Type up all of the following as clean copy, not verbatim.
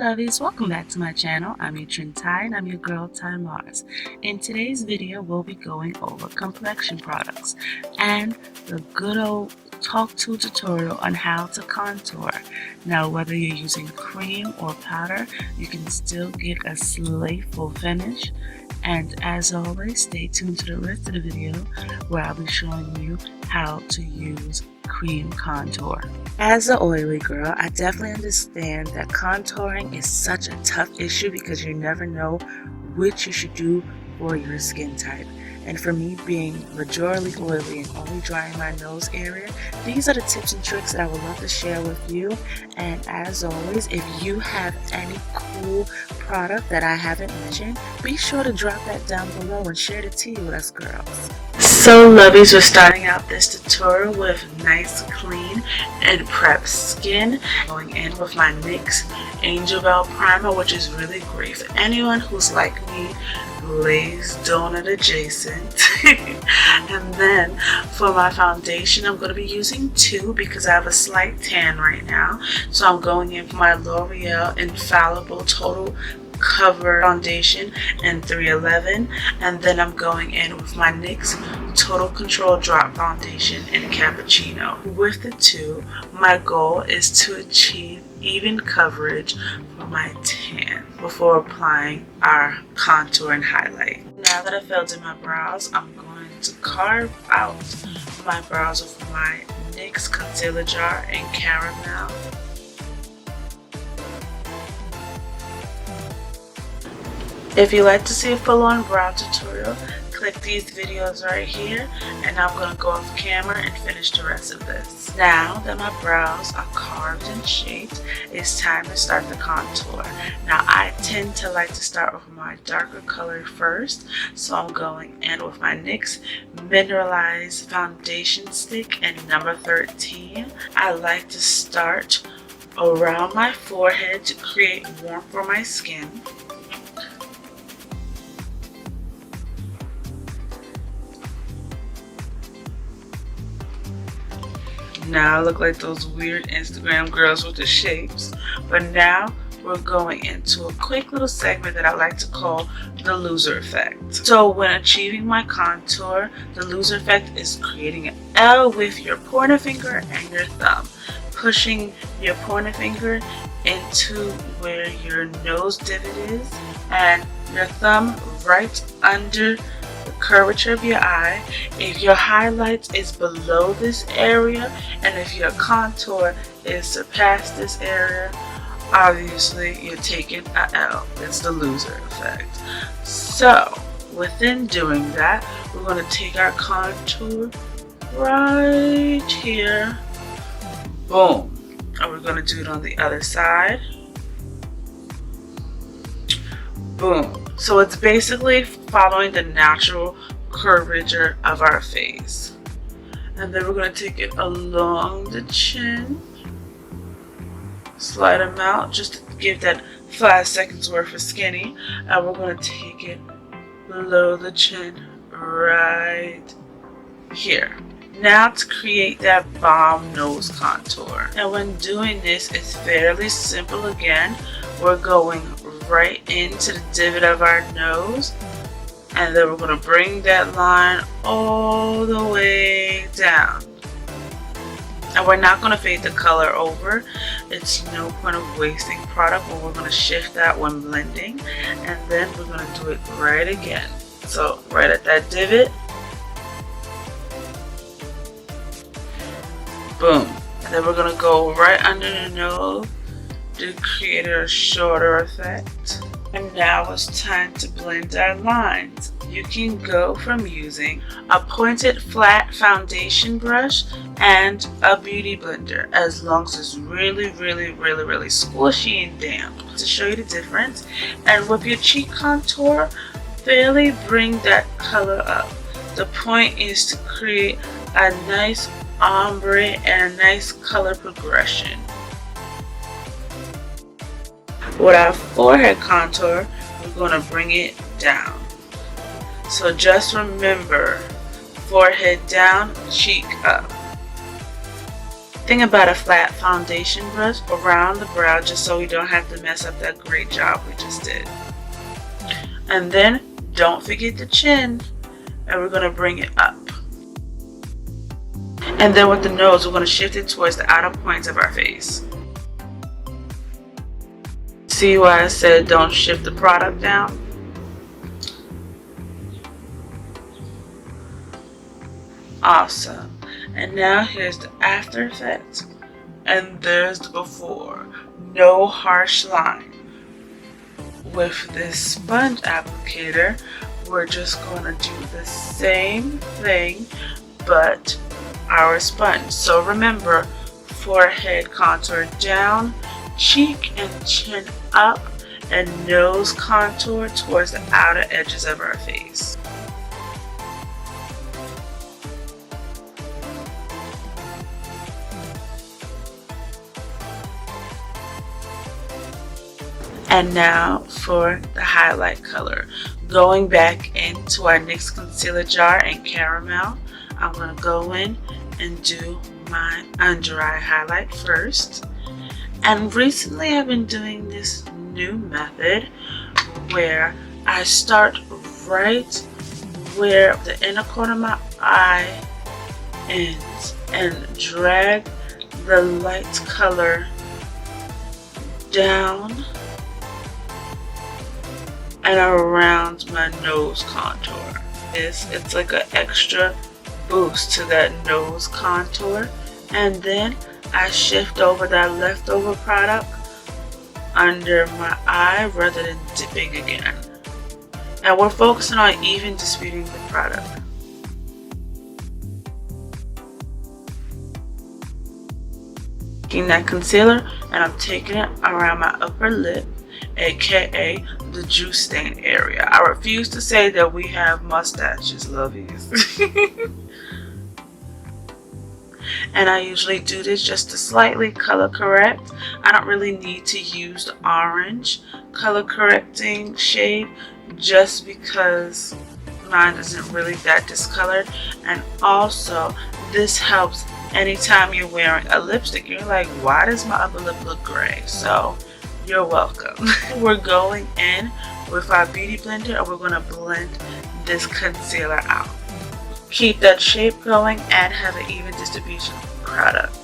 lovies, welcome back to my channel. I'm your Trend Ty and I'm your girl Ty Mars. In today's video we'll be going over complexion products and the good old talk-to tutorial on how to contour. Now whether you're using cream or powder, you can still get a slayful finish. And as always, stay tuned to the rest of the video where I'll be showing you how to use cream contour. As an oily girl, I definitely understand that contouring is such a tough issue because you never know which you should do for your skin type. And for me, being majorly oily and only drying my nose area, these are the tips and tricks that I would love to share with you. And as always, if you have any cool product that I haven't mentioned, be sure to drop that down below and share the tea with us girls. So lovies, we're starting out this tutorial with nice, clean, and prep skin. Going in with my NYX Angel Bell Primer, which is really great for anyone who's like me, glazed donut adjacent. And then for my foundation, I'm going to be using two because I have a slight tan right now. So I'm going in for my L'Oreal Infallible Total Cover Foundation in 311, and then I'm going in with my NYX Total Control Drop Foundation in Cappuccino. With the two, my goal is to achieve even coverage for my tan before applying our contour and highlight. Now that I filled in my brows, I'm going to carve out my brows with my NYX Concealer Jar in Caramel. If you'd like to see a full-on brow tutorial, click these videos right here, and I'm going to go off camera and finish the rest of this. Now that my brows are carved and shaped, it's time to start the contour. Now I tend to like to start with my darker color first, so I'm going in with my NYX Mineralized Foundation Stick in number 13. I like to start around my forehead to create warmth for my skin. Now I look like those weird Instagram girls with the shapes, but now we're going into a quick little segment that I like to call the loser effect. So when achieving my contour, the loser effect is creating an L with your pointer finger and your thumb, pushing your pointer finger into where your nose divot is and your thumb right under the curvature of your eye. If your highlight is below this area and if your contour is surpassed this area, obviously you're taking a L. It's the loser effect. So within doing that, we're going to take our contour right here, boom, and we're going to do it on the other side, boom. So it's basically following the natural curvature of our face. And then we're going to take it along the chin, slide them out just to give that 5 seconds worth of skinny. And we're going to take it below the chin right here. Now to create that bomb nose contour. And when doing this, it's fairly simple again. We're going right into the divot of our nose, and then we're going to bring that line all the way down. And we're not going to fade the color over. It's no point of wasting product when we're going to shift that when blending, and then we're going to do it right again. So right at that divot, boom, and then we're going to go right under the nose to create a shorter effect. And now it's time to blend our lines. You can go from using a pointed flat foundation brush and a beauty blender as long as it's really squishy and damp to show you the difference. And with your cheek contour, fairly bring that color up. The point is to create a nice ombre and a nice color progression. With our forehead contour, we're going to bring it down. So just remember, forehead down, cheek up. Think about a flat foundation brush around the brow just so we don't have to mess up that great job we just did. And then don't forget the chin, and we're going to bring it up. And then with the nose, we're going to shift it towards the outer points of our face. See why I said don't shift the product down? Awesome. And now here's the after effect, and there's the before. No harsh line. With this sponge applicator, we're just going to do the same thing, but our sponge. So remember, forehead contour down, cheek and chin up, and nose contour towards the outer edges of our face. And now for the highlight color. Going back into our NYX concealer jar in Caramel, I'm going to go in and do my under eye highlight first. And recently I've been doing this new method where I start right where the inner corner of my eye ends and drag the light color down and around my nose contour. It's like an extra boost to that nose contour, and then I shift over that leftover product under my eye rather than dipping again. And we're focusing on even disputing the product. Taking that concealer and I'm taking it around my upper lip, aka the juice stain area. I refuse to say that we have mustaches, lovies. And I usually do this just to slightly color correct. I don't really need to use the orange color correcting shade just because mine isn't really that discolored. And also this helps anytime you're wearing a lipstick. You're like, why does my upper lip look gray? So you're welcome. We're going in with our beauty blender and we're going to blend this concealer out. Keep that shape going and have an even distribution of product.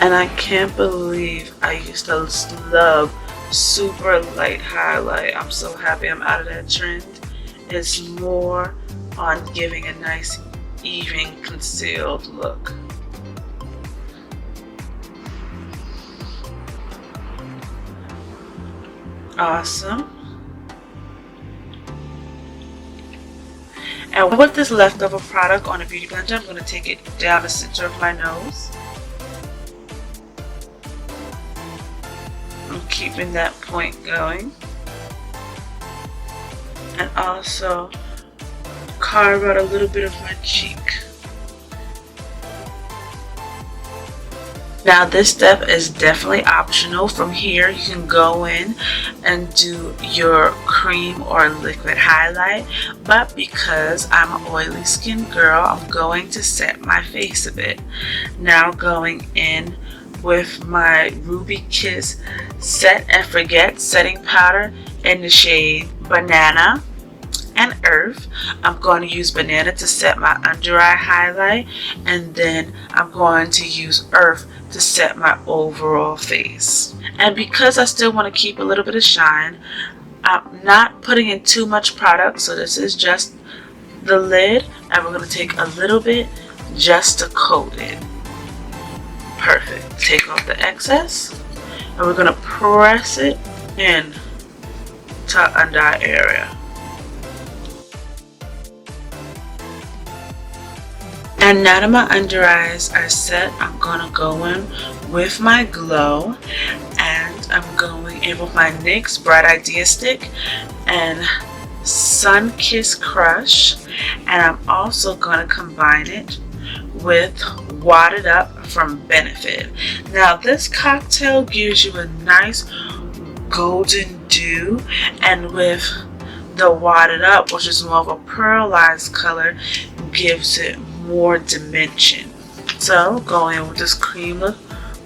And I can't believe I used to love super light highlight. I'm so happy I'm out of that trend. It's more on giving a nice even concealed look. Awesome. And with this leftover product on a beauty blender, I'm going to take it down the center of my nose. I'm keeping that point going. And also carve out a little bit of my cheek. Now this step is definitely optional. From here you can go in and do your cream or liquid highlight, but because I'm an oily skin girl, I'm going to set my face a bit. Now going in with my Ruby Kiss Set and Forget setting powder in the shade Banana and Earth. I'm going to use Banana to set my under eye highlight, and then I'm going to use Earth to set my overall face. And because I still want to keep a little bit of shine, I'm not putting in too much product, so this is just the lid, and we're going to take a little bit just to coat it. Perfect. Take off the excess, and we're going to press it in to our under eye area. And now that my under eyes are set, I'm going to go in with my glow, and I'm going in with my NYX Bright Idea Stick and Sun Kiss Crush, and I'm also going to combine it with Wadded Up from Benefit. Now this cocktail gives you a nice golden dew, and with the Wadded Up, which is more of a pearlized color, gives it more dimension. So going in with this cream look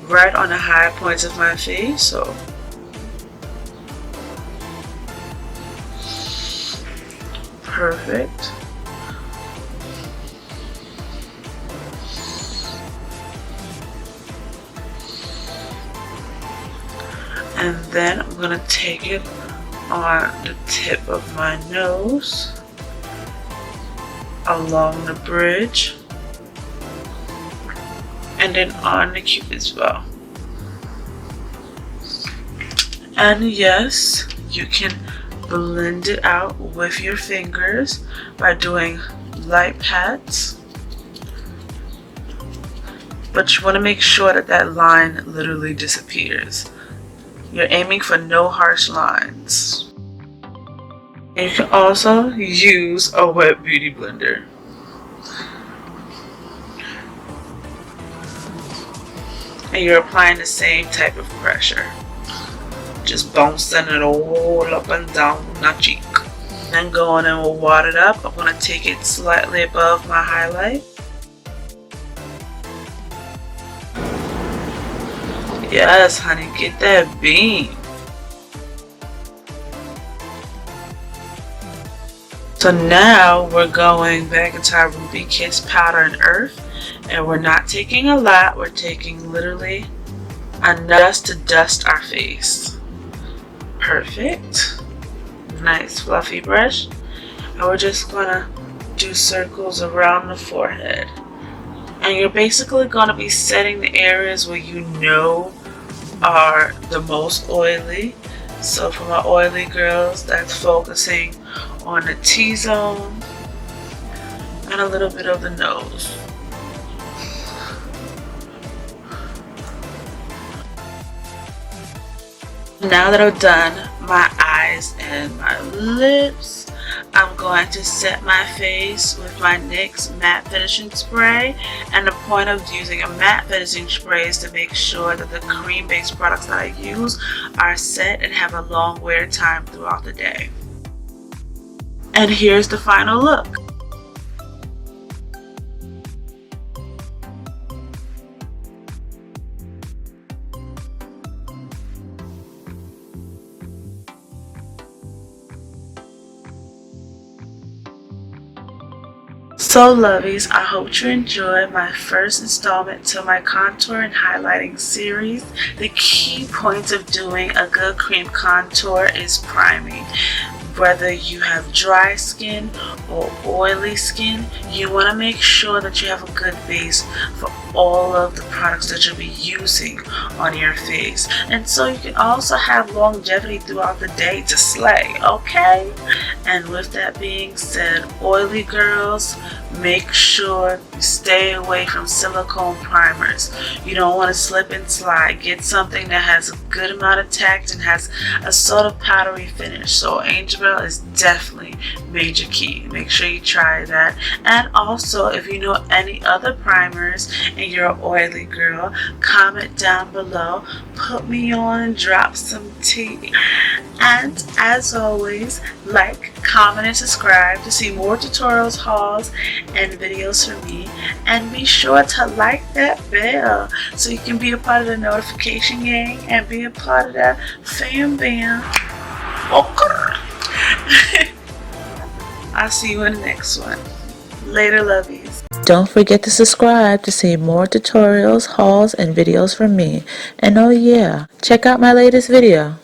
right on the high points of my face. So perfect. And then I'm going to take it on the tip of my nose, along the bridge, and then on the cupid's bow. And yes, you can blend it out with your fingers by doing light pats, but you want to make sure that that line literally disappears. You're aiming for no harsh lines. And you can also use a wet beauty blender. And you're applying the same type of pressure. Just bouncing it all up and down my cheek. Then going in and wad it up. I'm going to take it slightly above my highlight. Yes, honey, get that beam. So now we're going back into our Ruby Kiss Powder and Earth. And we're not taking a lot. We're taking literally enough to dust our face. Perfect. Nice fluffy brush. And we're just going to do circles around the forehead. And you're basically going to be setting the areas where you know are the most oily. So for my oily girls, that's focusing on the T-zone and a little bit of the nose. Now that I've done my eyes and my lips, I'm going to set my face with my NYX matte finishing spray. And the point of using a matte finishing spray is to make sure that the cream based products that I use are set and have a long wear time throughout the day. And here's the final look. So lovies, I hope you enjoyed my first installment to my contour and highlighting series. The key points of doing a good cream contour is priming. Whether you have dry skin or oily skin, you want to make sure that you have a good base for all of the products that you'll be using on your face. And so you can also have longevity throughout the day to slay, okay? And with that being said, oily girls, make sure you stay away from silicone primers. You don't want to slip and slide. Get something that has a good amount of tact and has a sort of powdery finish. So Angel Bell is definitely major key. Make sure you try that. And also, if you know any other primers and you're an oily girl, comment down below. Put me on and drop some tea. And as always, like, comment, and subscribe to see more tutorials, hauls, and videos from me. And be sure to like that bell so you can be a part of the notification gang and be a part of that fam bam. I'll see you in the next one. Later, lovies. Don't forget to subscribe to see more tutorials, hauls, and videos from me. And oh yeah, check out my latest video.